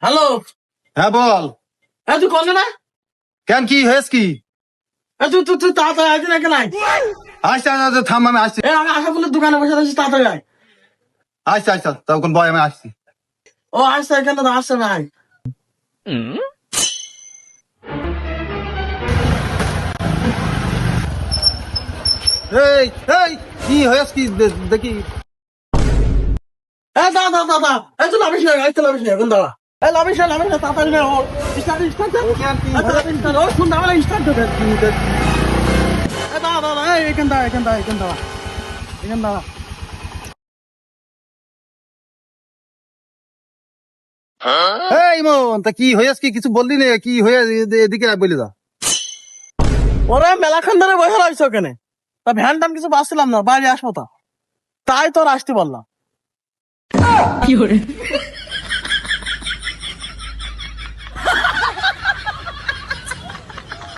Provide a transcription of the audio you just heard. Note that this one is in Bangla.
হ্যালো, হ্যাঁ বল। তুই কনে না? কেন, কি হয়েছে কি? তুই তুই তুই তাড়াতাড়ি আসবি না কেন? আসছে আসছে, থাম, আমি আসছি। আমি আশা করলে দোকানে বসে আছি, তাড়াতাড়ি আয়। আসছে আসছে, তখন বয়, আমি আসছি। ও আসছে, এখানে তো আসছে না। এই এই, কি হয়েছে কি দেখি। দাদা দাদা দাদা, তুই লাভিস না, তুই লাভিস না, এখন দাঁড়া। লাভিস না, লাভিস না, তাড়াতাড়ি না। ও স্টার্ট স্টার্ট ও শুন দাঁড়া, স্টার্ট দে। দাদা দাদা, এখান দাঁড়া, এখান দাঁড়া, এখান দাঁড়া, এখান দাঁড়া। এই মন, তা কি হয়েছে কি, কিছু বললি না? কি হয়ে এদিকে বলে যা। ওরা মেলাখান ধরে বসে রয়েছে ওখানে, তা ভ্যান টান কিছু পাচ্ছিলাম না, বাইরে আসবো তা, তাই তোর আসতে বললাম।